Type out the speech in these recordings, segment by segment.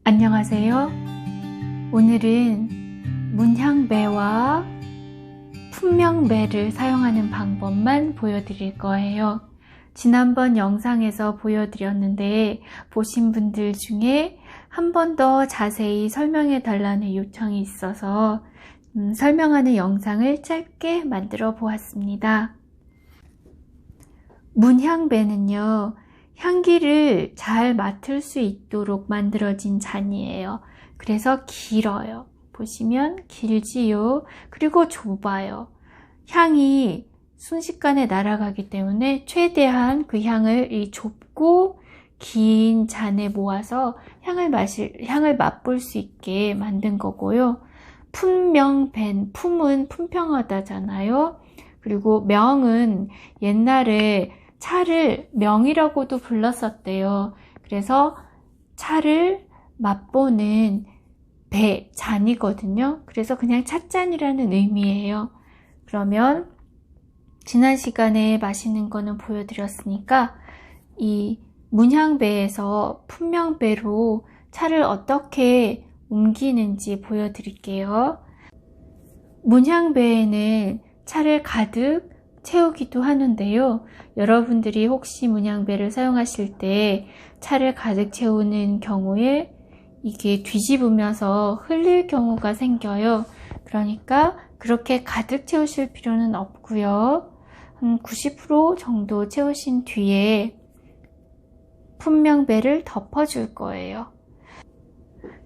안녕하세요. 오늘은 문향배와 품명배를 사용하는 방법만 보여드릴 거예요. 지난번 영상에서 보여드렸는데 보신 분들 중에 한 번 더 자세히 설명해 달라는 요청이 있어서 설명하는 영상을 짧게 만들어 보았습니다. 문향배는요, 향기를 잘 맡을 수 있도록 만들어진 잔이에요. 그래서 길어요. 보시면 길지요. 그리고 좁아요. 향이 순식간에 날아가기 때문에 최대한 그 향을 이 좁고 긴 잔에 모아서 향을 맛볼 수 있게 만든 거고요. 품명밴, 품은 품평하다잖아요. 그리고 명은 옛날에 차를 명이라고도 불렀었대요. 그래서 차를 맛보는 배, 잔이거든요. 그래서 그냥 찻잔이라는 의미예요. 그러면 지난 시간에 마시는 거는 보여드렸으니까 이 문향배에서 품명배로 차를 어떻게 옮기는지 보여드릴게요. 문향배에는 차를 가득 채우기도 하는데요. 여러분들이 혹시 문향배를 사용하실 때 차를 가득 채우는 경우에 이게 뒤집으면서 흘릴 경우가 생겨요. 그러니까 그렇게 가득 채우실 필요는 없고요. 한 90% 정도 채우신 뒤에 품명배를 덮어줄 거예요.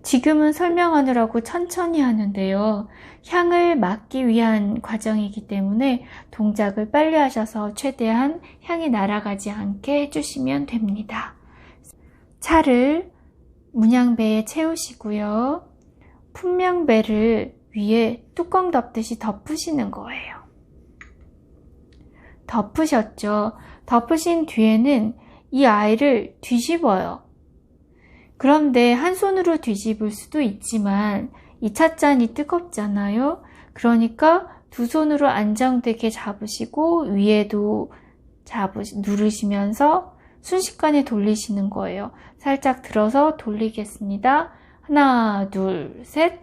지금은 설명하느라고 천천히 하는데요. 향을 맡기 위한 과정이기 때문에 동작을 빨리 하셔서 최대한 향이 날아가지 않게 해주시면 됩니다. 차를 문향배에 채우시고요. 품명배를 위에 뚜껑 덮듯이 덮으시는 거예요. 덮으셨죠? 덮으신 뒤에는 이 아이를 뒤집어요. 그런데 한 손으로 뒤집을 수도 있지만 이 찻잔이 뜨겁잖아요. 그러니까 두 손으로 안정되게 잡으시고 위에도 누르시면서 순식간에 돌리시는 거예요. 살짝 들어서 돌리겠습니다. 하나, 둘, 셋.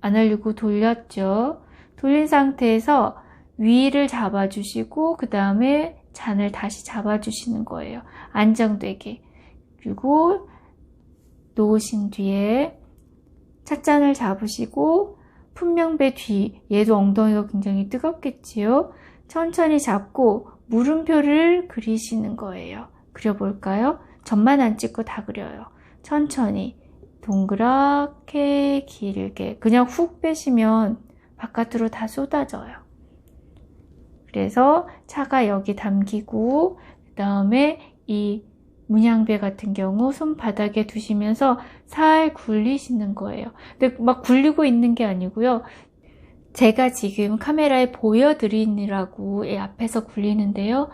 안 흘리고 돌렸죠. 돌린 상태에서 위를 잡아주시고 그 다음에 잔을 다시 잡아주시는 거예요. 안정되게. 그리고 놓으신 뒤에 찻잔을 잡으시고 품명배 뒤, 얘도 엉덩이가 굉장히 뜨겁겠지요. 천천히 잡고 물음표를 그리시는 거예요. 그려볼까요? 점만 안 찍고 다 그려요. 천천히 동그랗게 길게 그냥 훅 빼시면 바깥으로 다 쏟아져요. 그래서 차가 여기 담기고 그 다음에 이 문향배 같은 경우 손바닥에 두시면서 살 굴리시는 거예요. 근데 막 굴리고 있는 게 아니고요. 제가 지금 카메라에 보여드리느라고 앞에서 굴리는데요.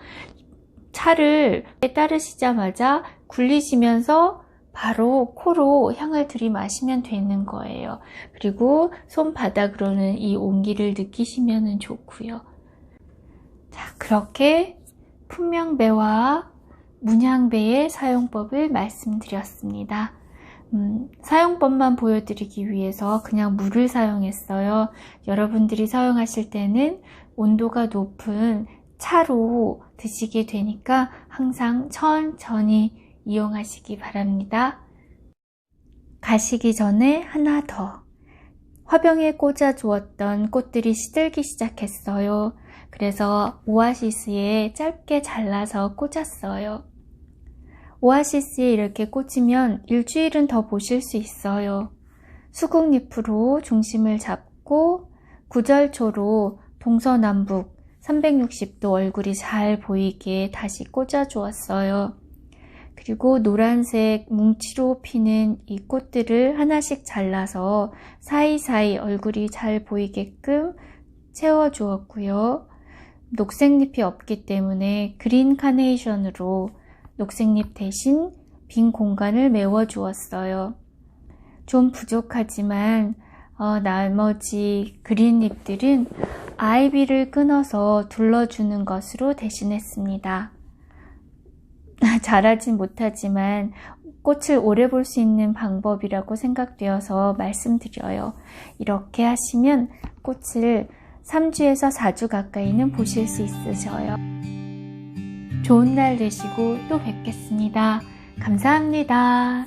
차를 따르시자마자 굴리시면서 바로 코로 향을 들이마시면 되는 거예요. 그리고 손바닥으로는 이 온기를 느끼시면 좋고요. 자, 그렇게 품명배와 문향배의 사용법을 말씀드렸습니다. 사용법만 보여드리기 위해서 그냥 물을 사용했어요. 여러분들이 사용하실 때는 온도가 높은 차로 드시게 되니까 항상 천천히 이용하시기 바랍니다. 가시기 전에 하나 더. 화병에 꽂아 주었던 꽃들이 시들기 시작했어요. 그래서 오아시스에 짧게 잘라서 꽂았어요. 오아시스에 이렇게 꽂으면 일주일은 더 보실 수 있어요. 수국잎으로 중심을 잡고 구절초로 동서남북 360도 얼굴이 잘 보이게 다시 꽂아 주었어요. 그리고 노란색 뭉치로 피는 이 꽃들을 하나씩 잘라서 사이사이 얼굴이 잘 보이게끔 채워 주었고요. 녹색잎이 없기 때문에 그린 카네이션으로 녹색잎 대신 빈 공간을 메워 주었어요. 좀 부족하지만 나머지 그린 잎들은 아이비를 끊어서 둘러주는 것으로 대신했습니다. 잘하진 못하지만 꽃을 오래 볼 수 있는 방법이라고 생각되어서 말씀드려요. 이렇게 하시면 꽃을 3주에서 4주 가까이는 보실 수 있으셔요. 좋은 날 되시고 또 뵙겠습니다. 감사합니다.